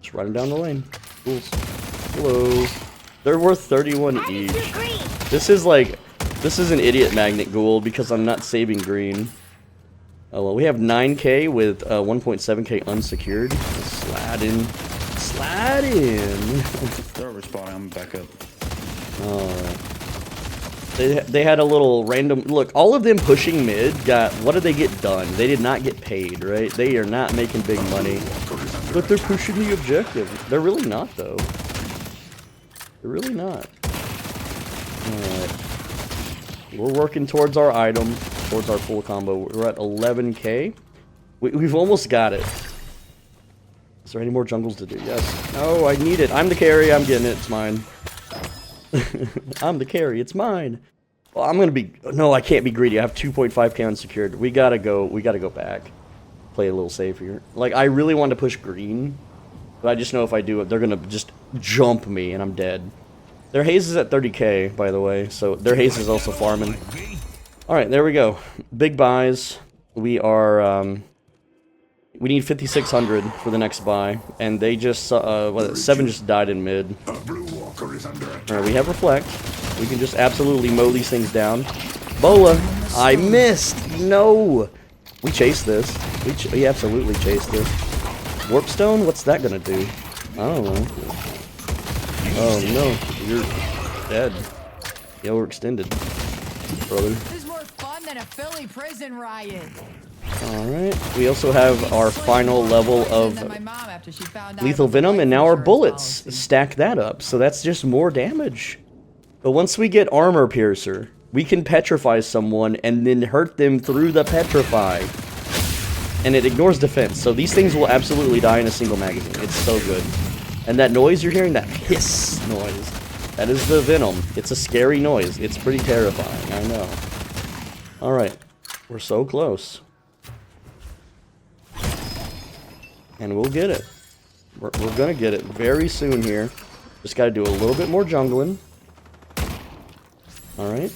Just riding down the lane. Ghouls. Hello. They're worth 31 each. This is like... This is an idiot magnet ghoul because I'm not saving green. Oh well, we have 9k with 1.7k unsecured. Slide in. Slide in. They're respawning. I'm back up. Alright. They had a little random... Look, all of them pushing mid got... What did they get done? They did not get paid, right? They are not making big money. But they're pushing the objective. They're really not, though. They're really not. Alright. We're working towards our item. Towards our full combo. We're at 11k. We've almost got it. Is there any more jungles to do? Yes. Oh, I need it. I'm the carry. I'm getting it. It's mine. I'm the carry. It's mine. Well, I'm gonna be... No, I can't be greedy. I have 2.5k unsecured. We gotta go back. Play a little safe here. Like, I really want to push green. But I just know if I do it, they're gonna just jump me and I'm dead. Their haze is at 30k, by the way. So their haze is also farming. Alright, there we go. Big buys. We are... We need 5,600 for the next buy. And they just... 7 just died in mid. Alright, we have Reflect. We can just absolutely mow these things down. Bola! I missed! No! We chased this. We absolutely chased this. Warpstone? What's that gonna do? I don't know. Oh no, you're dead. Yeah, we're extended, brother. This is more fun than a Philly prison riot. Alright, we also have our final level of lethal venom, and now our bullets stack that up, so that's just more damage. But once we get armor piercer, we can petrify someone and then hurt them through the petrify. And it ignores defense, so these things will absolutely die in a single magazine. It's so good. And that noise you're hearing, that hiss noise, that is the venom. It's a scary noise. It's pretty terrifying, I know. Alright, we're so close. And we'll get it. We're gonna get it very soon here. Just gotta do a little bit more jungling. Alright.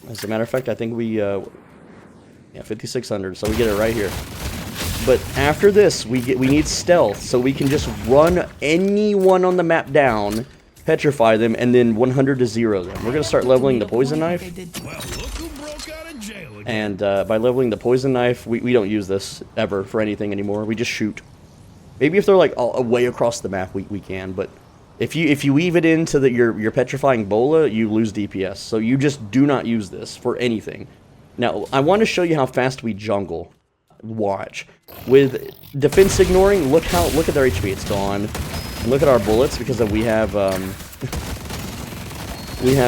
As a matter of fact, I think we, yeah, 5,600, so we get it right here. But after this, we need stealth, so we can just run anyone on the map down, petrify them, and then 100 to 0 them. We're gonna start leveling the poison knife. And by leveling the poison knife, we don't use this ever for anything anymore. We just shoot. Maybe if they're like way across the map, we can. But if you weave it into your petrifying bola, you lose DPS. So you just do not use this for anything. Now I want to show you how fast we jungle. Watch. With defense ignoring, look at their HP. It's gone. And look at our bullets because we have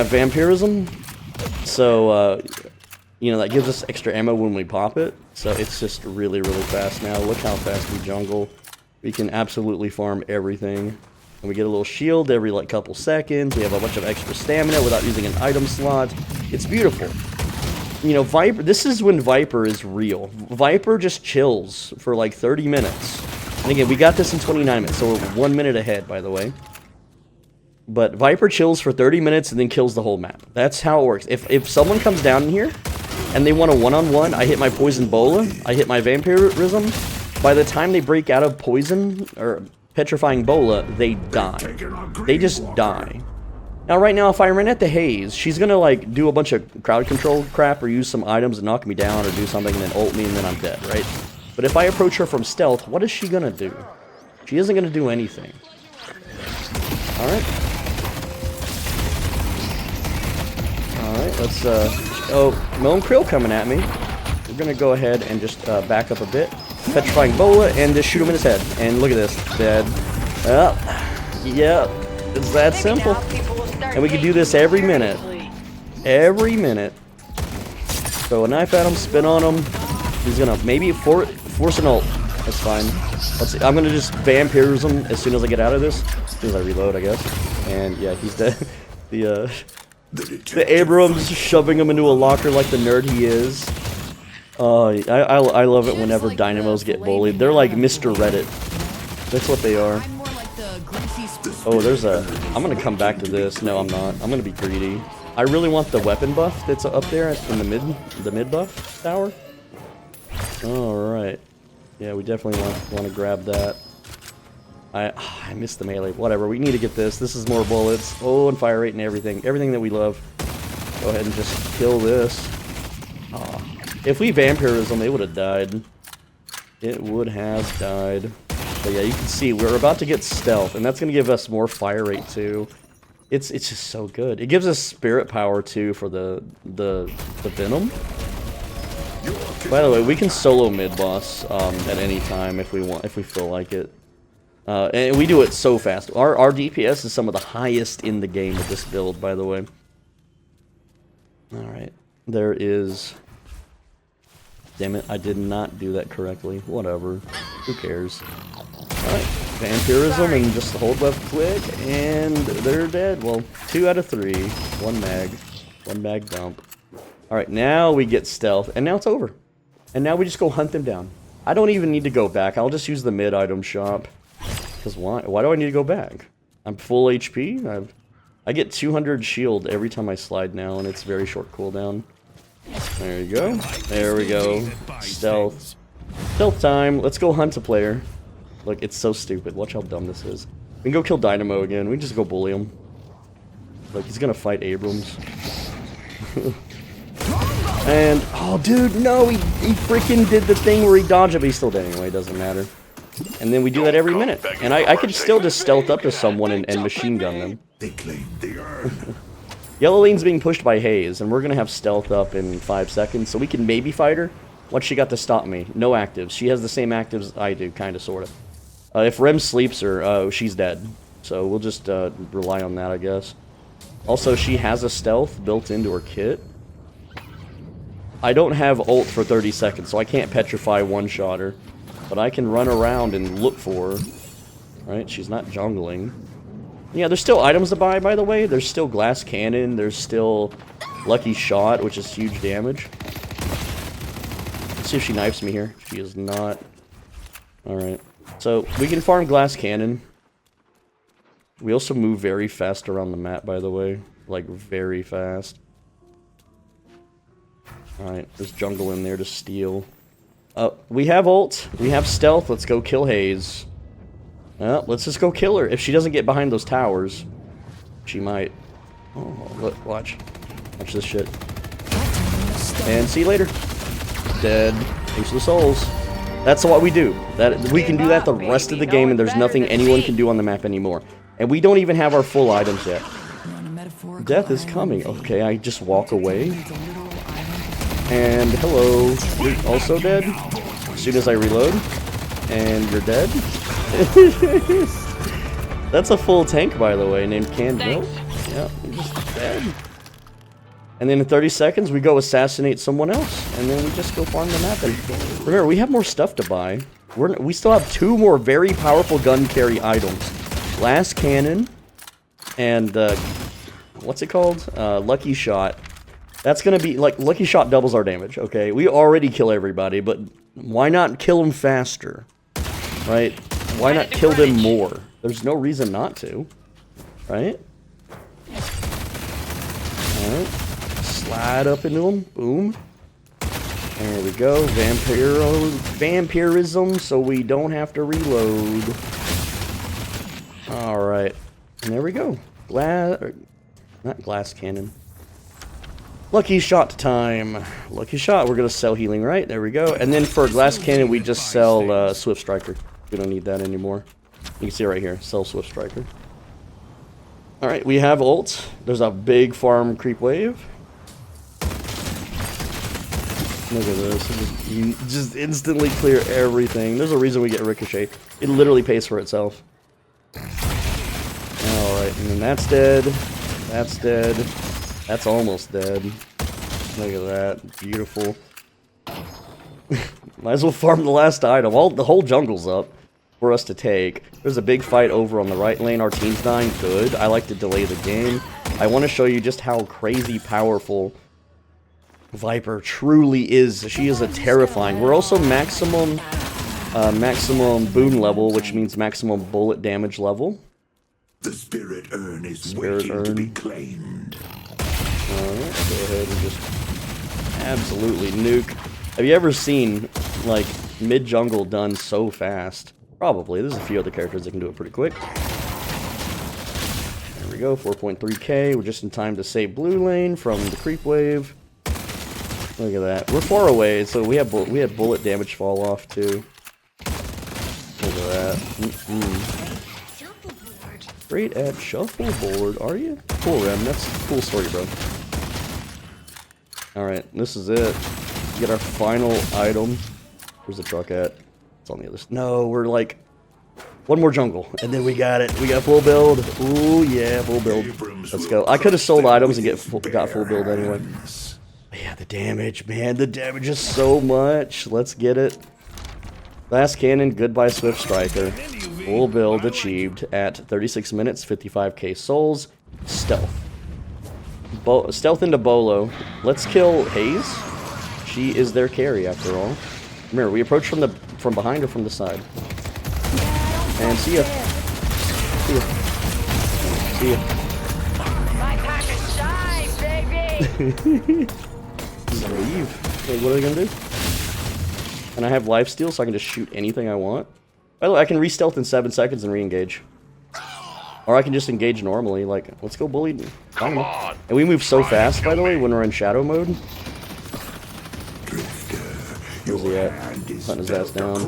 vampirism. So you know, that gives us extra ammo when we pop it. So it's just really, really fast now. Look how fast we jungle. We can absolutely farm everything. And we get a little shield every like couple seconds. We have a bunch of extra stamina without using an item slot. It's beautiful. You know, Vyper, this is when Vyper is real. Vyper just chills for like 30 minutes. And again, we got this in 29 minutes, so we're 1 minute ahead, by the way. But Vyper chills for 30 minutes and then kills the whole map. That's how it works. If someone comes down in here and they want a one-on-one, I hit my poison bola, I hit my vampirism. By the time they break out of poison or petrifying bola, they die. They just die. Now, right now, if I ran at the haze, she's gonna like do a bunch of crowd control crap or use some items and knock me down or do something and then ult me and then I'm dead, right? But if I approach her from stealth, what is she gonna do? She isn't gonna do anything. Alright. Alright, let's, oh, Gnome Krill coming at me. We're gonna go ahead and just back up a bit. Petrifying bola and just shoot him in his head. And look at this. Dead. Yep. It's that simple. And we can do this every minute. Every minute. Throw a knife at him, spin on him. He's gonna maybe force an ult. That's fine. Let's see. I'm gonna just vampirism as soon as I get out of this. As soon as I reload, I guess. And yeah, he's dead. The Abrams shoving him into a locker like the nerd he is. I love it whenever dynamos get bullied. They're like Mr. Reddit. That's what they are. Oh, there's a... I'm gonna come back to this. No, I'm not. I'm gonna be greedy. I really want the weapon buff that's up there in the mid buff tower. Alright. Yeah, we definitely want to grab that. I missed the melee. Whatever, we need to get this. This is more bullets. Oh, and fire rate and everything. Everything that we love. Go ahead and just kill this. If we vampirism, it would have died. It would have died. But yeah, you can see we're about to get stealth, and that's going to give us more fire rate too. It's just so good. It gives us spirit power too for the Venom. By the way, we can solo mid boss at any time if we feel like it. And we do it so fast. Our DPS is some of the highest in the game with this build, by the way. Alright. There is... Damn it, I did not do that correctly. Whatever. Who cares? Alright. Vampirism and just hold left click, and they're dead. Well, 2 out of 3. 1 mag. 1 mag dump. Alright, now we get stealth, and now it's over. And now we just go hunt them down. I don't even need to go back. I'll just use the mid item shop. Because why? Why do I need to go back? I'm full HP. I get 200 shield every time I slide now, and it's very short cooldown. There you go. There we go. Stealth. Stealth time. Let's go hunt a player. Look, it's so stupid. Watch how dumb this is. We can go kill Dynamo again. We can just go bully him. Like, he's gonna fight Abrams. And, oh dude, no, he freaking did the thing where he dodged it, but he's still dead anyway, it doesn't matter. And then we do that every minute. And I could still just stealth up to someone and machine gun them. They claim the earth. Yellow lane's being pushed by Haze, and we're gonna have stealth up in 5 seconds, so we can maybe fight her. What's she got to stop me? No actives. She has the same actives I do, kinda, sorta. If Rem sleeps her, she's dead. So we'll just rely on that, I guess. Also, she has a stealth built into her kit. I don't have ult for 30 seconds, so I can't petrify one-shot her. But I can run around and look for her. Right, she's not jungling. Yeah, there's still items to buy, by the way. There's still glass cannon. There's still lucky shot, which is huge damage. Let's see if she knifes me here. She is not. Alright. So, we can farm glass cannon. We also move very fast around the map, by the way. Like, very fast. Alright, there's jungle in there to steal. We have ult. We have stealth. Let's go kill Haze. Well, let's just go kill her. If she doesn't get behind those towers, she might. Oh, look, watch. Watch this shit. And see you later. Dead. Thanks for the souls. That's what we do. We can do that the rest of the game, and there's nothing anyone can do on the map anymore. And we don't even have our full items yet. Death is coming. Okay, I just walk away. And hello. You're also dead? As soon as I reload. And you're dead? That's a full tank, by the way, named Canned Milk. Yeah, you're just dead. And then in 30 seconds, we go assassinate someone else. And then we just go farm the map. And remember, we have more stuff to buy. We still have 2 more very powerful gun carry items. Glass cannon. And, what's it called? Lucky shot. That's gonna be, like, lucky shot doubles our damage, okay? We already kill everybody, but why not kill them faster? Right? Why not kill them more? There's no reason not to. Right? Alright. Slide up into them. Boom. There we go. Vampirism, so we don't have to reload. Alright. And there we go. Not glass cannon. Lucky shot time. Lucky shot. We're going to sell healing, right? There we go. And then for glass cannon, we just sell Swift Striker. We don't need that anymore. You can see it right here. Sell Swift Striker. Alright, we have ult. There's a big farm creep wave. Look at this. You just instantly clear everything. There's a reason we get Ricochet. It literally pays for itself. Alright. Alright, and then that's dead. That's dead. That's almost dead. Look at that. Beautiful. Might as well farm the last item. The whole jungle's up for us to take. There's a big fight over on the right lane. Our team's dying. Good. I like to delay the game. I want to show you just how crazy powerful Vyper truly is. She is a terrifying. We're also maximum boon level, which means maximum bullet damage level. The spirit urn is waiting to be claimed. Alright, go ahead and just absolutely nuke. Have you ever seen, like, mid-jungle done so fast? Probably. There's a few other characters that can do it pretty quick. There we go, 4.3k. We're just in time to save blue lane from the creep wave. Look at that. We're far away, so we had bullet damage fall off, too. Look at that. Great at shuffleboard, are you? Cool, Rem. That's a cool story, bro. Alright, this is it. Get our final item. Where's the truck at? It's on the other side. No, we're like... one more jungle, and then we got it. We got full build. Ooh, yeah, full build. Let's go. I could have sold items and got full build anyway. Yeah, the damage, man. The damage is so much. Let's get it. Last cannon, goodbye Swift Striker. Full build achieved at 36 minutes, 55k souls. Stealth. Stealth into Bolo. Let's kill Haze. She is their carry after all. Remember, we approach from behind or from the side. And see ya. See ya. See ya. My time to shine, baby! Leave. Wait, what are they gonna do? And I have lifesteal, so I can just shoot anything I want. By the way, I can re-stealth in 7 seconds and re-engage. Or I can just engage normally, like, let's go bully. Come on. And we move so fast, by the way, when we're in shadow mode. Where's he at? Hunting his ass down.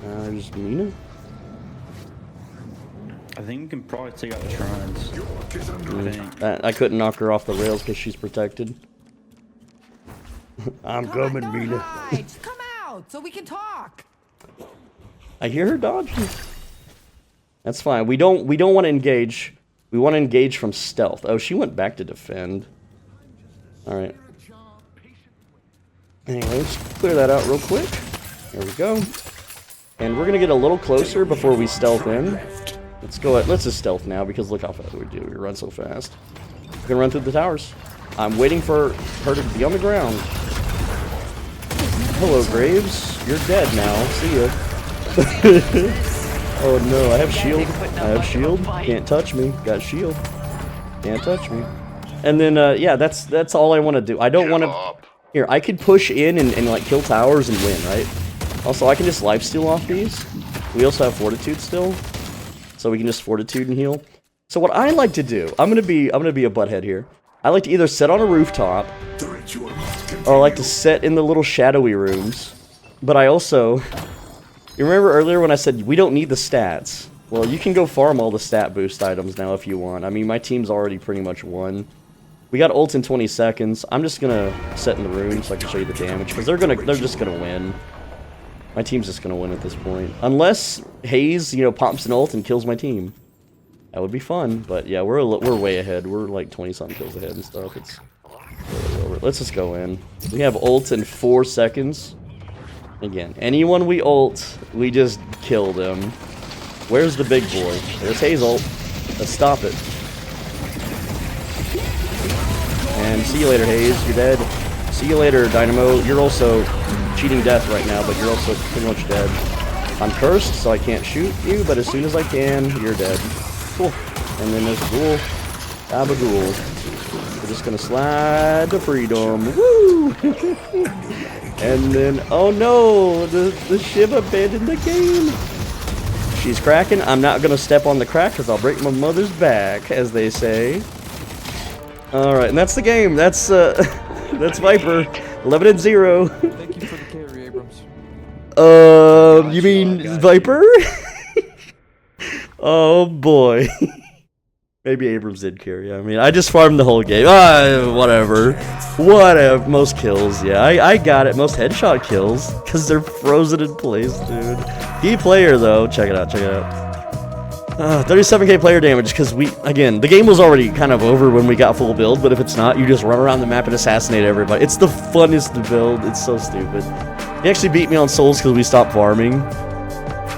There's Mina? I think we can probably take out the shrines. I couldn't knock her off the rails because she's protected. I'm coming, Mina. Just come out so we can talk. I hear her dodging. That's fine. We don't want to engage. We want to engage from stealth. Oh, she went back to defend. All right. Anyway, let's clear that out real quick. There we go. And we're gonna get a little closer before we stealth in. Let's go. Let's just stealth now because look how fast we do. We run so fast. We're gonna run through the towers. I'm waiting for her to be on the ground. Hello, Graves. You're dead now. See ya. Oh no, I have shield. I have shield. Can't touch me. Got shield. Can't touch me. And then, yeah, that's all I want to do. I don't want to... Here, I could push in and like kill towers and win, right? Also, I can just lifesteal off these. We also have fortitude still, so we can just fortitude and heal. So what I like to do, I'm gonna be a butthead here. I like to either sit on a rooftop, or I like to sit in the little shadowy rooms. But I also, you remember earlier when I said we don't need the stats? Well, you can go farm all the stat boost items now if you want. I mean, my team's already pretty much won. We got ult in 20 seconds. I'm just gonna sit in the room so I can show you the damage, because they're just gonna win. My team's just gonna win at this point. Unless Haze, you know, pops an ult and kills my team. That would be fun, but yeah, we're way ahead. We're like 20-something kills ahead and stuff. It's really over. Let's just go in. We have ult in 4 seconds. Again, anyone we ult, we just kill them. Where's the big boy? There's Haze ult. Let's stop it. And see you later, Haze. You're dead. See you later, Dynamo. You're also cheating death right now, but you're also pretty much dead. I'm cursed, so I can't shoot you, but as soon as I can, you're dead. Cool. And then there's Ghoul. Gabagool. We're just gonna slide to freedom. Woo! And then, oh no! The Shiv abandoned the game! She's cracking. I'm not gonna step on the crack because I'll break my mother's back, as they say. Alright, and that's the game. That's that's Vyper. 11-0. Thank you for the carry, Abrams. You mean Vyper? Oh boy. Maybe Abrams did carry. I mean, I just farmed the whole game. Whatever. Whatever. Most kills. Yeah, I got it. Most headshot kills. Because they're frozen in place, dude. Key player, though. Check it out. Check it out. 37k player damage, because again, the game was already kind of over when we got full build, but if it's not, you just run around the map and assassinate everybody. It's the funnest to build. It's so stupid. He actually beat me on souls because we stopped farming.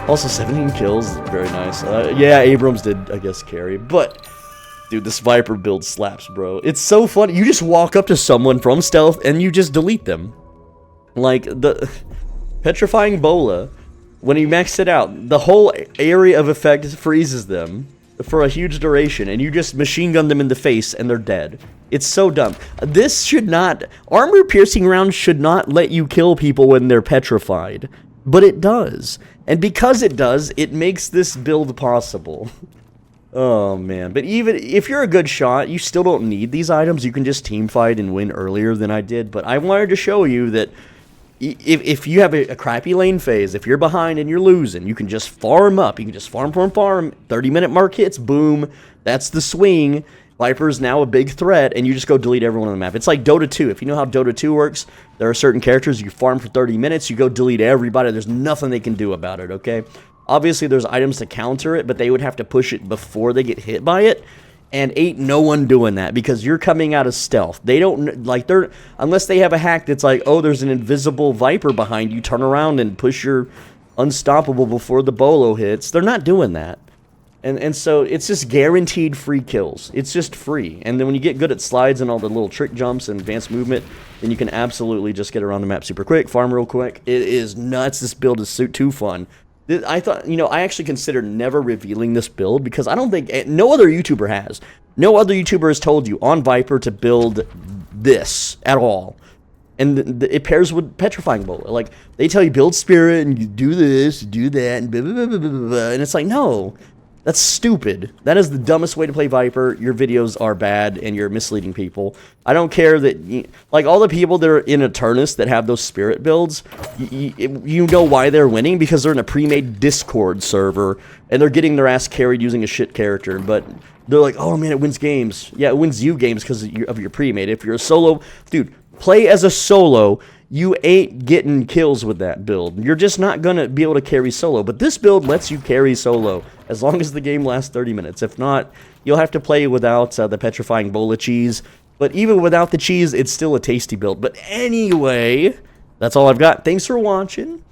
Also, 17 kills is very nice. Yeah, Abrams did, I guess, carry, but dude, this Vyper build slaps, bro. It's so funny. You just walk up to someone from stealth and you just delete them. Like, the Petrifying Bola, when you max it out, the whole area of effect freezes them for a huge duration, and you just machine gun them in the face, and they're dead. It's so dumb. This should not... Armor-piercing rounds should not let you kill people when they're petrified. But it does. And because it does, it makes this build possible. Oh, man. But even if you're a good shot, you still don't need these items. You can just teamfight and win earlier than I did. But I wanted to show you that if you have a crappy lane phase, if you're behind and you're losing, you can just farm up. You can just farm. 30-minute mark hits, boom. That's the swing. Vyper is now a big threat, and you just go delete everyone on the map. It's like Dota 2. If you know how Dota 2 works, there are certain characters you farm for 30 minutes, you go delete everybody. There's nothing they can do about it, okay? Obviously, there's items to counter it, but they would have to push it before they get hit by it. And ain't no one doing that because you're coming out of stealth. They don't, like, unless they have a hack that's like, oh, there's an invisible Vyper behind you, turn around and push your unstoppable before the bolo hits. They're not doing that. And so it's just guaranteed free kills. It's just free. And then when you get good at slides and all the little trick jumps and advanced movement, then you can absolutely just get around the map super quick, farm real quick. It is nuts. This build is too fun. I thought, you know, I actually considered never revealing this build because I don't think, no other YouTuber has. No other YouTuber has told you on Vyper to build this at all. And it pairs with Petrifying Bola. Like, they tell you build spirit and you do this, do that, and blah, blah, blah, blah, blah, blah. And it's like, no, that's stupid. That is the dumbest way to play Vyper. Your videos are bad and you're misleading people. I don't care that, like, all the people that are in Eternus that have those spirit builds, you know why they're winning, because they're in a pre-made Discord server and they're getting their ass carried using a shit character. But they're like, oh man, it wins games. Yeah, it wins you games because of your pre-made. If you're a solo, dude, play as a solo. You ain't getting kills with that build. You're just not going to be able to carry solo. But this build lets you carry solo as long as the game lasts 30 minutes. If not, you'll have to play without the Petrifying Bola cheese. But even without the cheese, it's still a tasty build. But anyway, that's all I've got. Thanks for watching.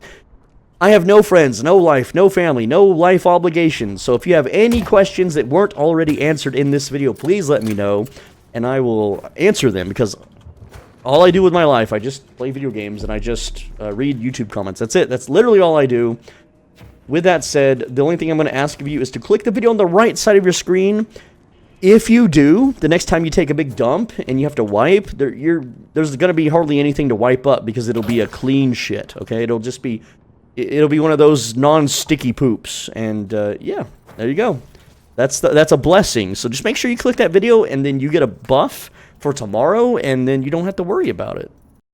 I have no friends, no life, no family, no life obligations. So if you have any questions that weren't already answered in this video, please let me know. And I will answer them because... all I do with my life, I just play video games and I just read YouTube comments. That's it. That's literally all I do. With that said, the only thing I'm going to ask of you is to click the video on the right side of your screen. If you do, the next time you take a big dump and you have to wipe, there's going to be hardly anything to wipe up because it'll be a clean shit, okay? It'll just be, it'll be one of those non-sticky poops. And yeah, there you go. That's a blessing. So just make sure you click that video and then you get a buff for tomorrow, and then you don't have to worry about it.